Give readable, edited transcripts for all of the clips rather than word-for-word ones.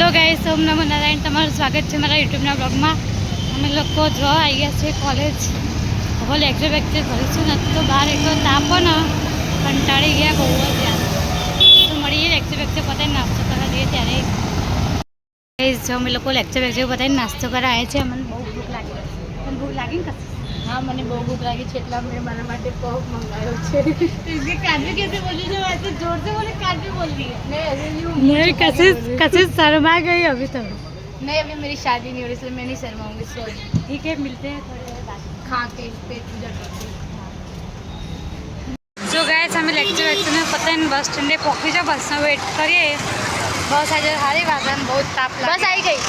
Hello guys, ઓમ નમો નારાયણ. તમારું સ્વાગત છે મારા યુટ્યુબના બ્લોગમાં. અમે લોકો જો આવી ગયા છીએ કોલેજ. હવે લેક્ચર વેક્ચર કરીશું નથી તો બહાર એટલો તાપો ને કંટાળી ગયા બહુ જ યાર. તો મળીએ લેક્ચર વેક્ચર પતાવીને નાસ્તો કરવા જઈએ ત્યારે. ગાઈસ જો અમે લોકો લેક્ચર વેક્ચર પતાવીને નાસ્તો કરવા આવ્યા છે. મને બહુ ભૂખ લાગી. મને ભૂખ લાગી ને કશું? हाँ मैंने बहू भूख लगी है એટલે મેં મારા માટે પફ મંગાવ્યો છે इसके कान में कैसे बोल रही है? ऐसे जोर से बोले कान में बोल रही है. मैं ऐसे नहीं हूँ नहीं कैसे शर्मा गई अभी तो. नहीं अभी मेरी शादी नहीं हो रही इसलिए मैं नहीं शर्माऊंगी सॉरी ठीक है, मिलते हैं थोड़ी देर बाद. खा के पेट पूजा करती જો ગાઈસ અમે લેક્ચર વેક્ચરને પતાવીને બસ સ્ટેન્ડે પહોંચી જાઓ. બસનો વેટ કરીએ. બસ આજે સારી વાત અને બહુ તાપ बस લાગે. आई गई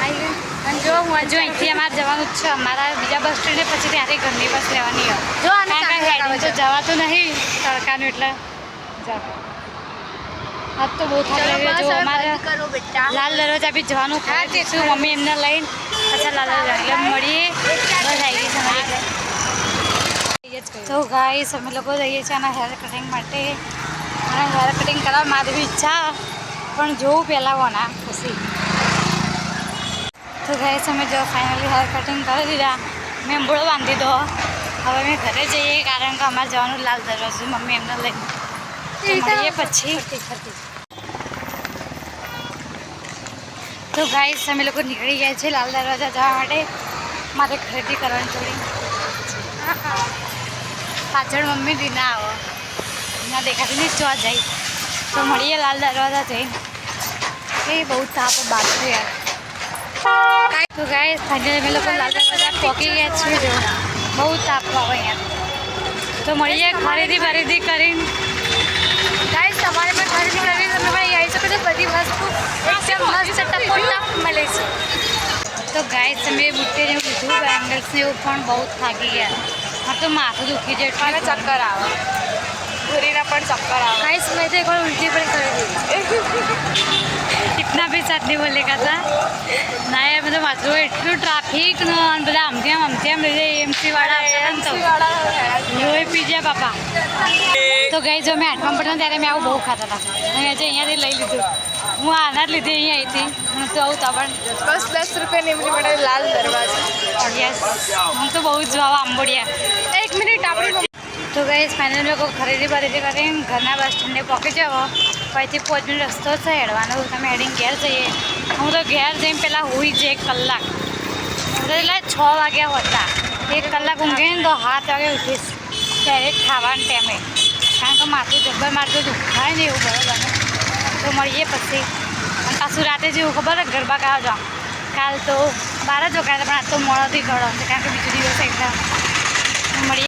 આવી ગઈ. અને જો અહીંથી અમારે જવાનું જ છે. અમારા બીજા બસ સ્ટેન્ડે પછી ત્યારે ઘરની બસ લેવાની હોય. જો આને કારણ કે હેડી તો જવાતું નહીં તડકાનું એટલે જાઓ. આજ તો બહુ થાક લાગ્યો. જો અમારે करो बेटा લાલ દરવાજા બી જવાનું ખરે જઈશું. મમ્મી એમને લઈને અચ્છા લાલ દરવાજા એટલે મળીએ. બસ આવી ગઈ છે અમારી એટલે. તો ગાઈસ અમે લોકો જઈએ છીએ આના હેર કટિંગ માટે. અને હેર કટિંગ કરવા મારી બી ઈચ્છા પણ જોવું પહેલાં હોના પછી. તો ગાઈસ અમે જો ફાઇનલી હેર કટિંગ કરી દીધા. મેં મૂળો બાંધી દીધો. હવે અમે ઘરે જઈએ કારણ કે અમારે જવાનું લાલ દરવાજો. મમ્મી એમને લઈને તો મળીએ પછી. તો ગાઈસ અમે લોકો નીકળી ગયા છે લાલ દરવાજા જવા માટે. મારે ખરીદી કરવાની થોડી. પાછળ મમ્મી દીના આવો ના દેખાતી નહીં જોવા જાય. તો મળીએ લાલ દરવાજા જઈને. એ બહુ તાપ બાર છે યાર. તો ગાઈસ ફાઇનલી અમે લોકો લાલ દરવાજા પહોંચી ગયા છીએ. જો બહુ તાપ આવે યાર. તો મળીએ ખરીદી કરીને. गाइस તમારે પણ ખરીદી કરવી તમે ભાઈ આવી શકો છો બધી વસ્તુ એકદમ મસ્ત ટપોટપ મળે છે તો ગાઈસ અમે બુટ્ટે જેવું લીધું બેંગલ્સ ને એવું પણ બહુ થાકી ગયા. મારે તો માથું દુખી જાય મને એટલે ચક્કર આવે ભૂરીના પણ ચક્કર આવે गाइस मैं तो एक बार उल्टी पण कर दी. कितना भी साथ नहीं बोले का था ના યાર. બધું માથું એટલું ટ્રાફિક નો અને બધા આમથી આમ એમસી વાળા આવતા ને તો લોહી પી ગયા બાપા. તો ગઈ જો મેં 8મા પડતા ત્યારે મેં આવું બહુ ખાતા હતા. અને આજે અહીંયાથી લઈ લીધું. હું આના જ લીધે અહીંયા આવી હતી. હું તો આવું તો પણ બસ 10 રૂપિયાની એમની માટે લાલ દરવાજા યસ હું તો બહુ જ આવા આંબોડિયા. 1 મિનિટ આપણે તો ગાઈસ ફાઇનલ લોકો ખરીદી કરીને ઘરના બસ સ્ટેન્ડે પહોંચી જાઓ. ફરીથી 5 મિનિટ રસ્તો છે હેડવાનો. તમે હેડીને ઘેર જઈએ. હું તો ઘેર જઈને પહેલાં હોઈ જ 1 કલાક. એટલે 6 વાગ્યા હતા. 1 કલાક ઊંઘે ને તો 7 વાગે ઉઠીશ ડાયરેક્ટ ખાવાના ટાઈમે. કારણ કે માથું જબ્બર મારતું દુખાય ને એવું બરાબર. તો મળીએ પછી. અને પાછું રાતે જેવું ખબર ગરબા ગાવા જાઓ. કાલ તો 12 જ વગાડતા પણ આજ તો મોડોથી ગળો છે કારણ કે બીજો દિવસ એકદમ મળીએ.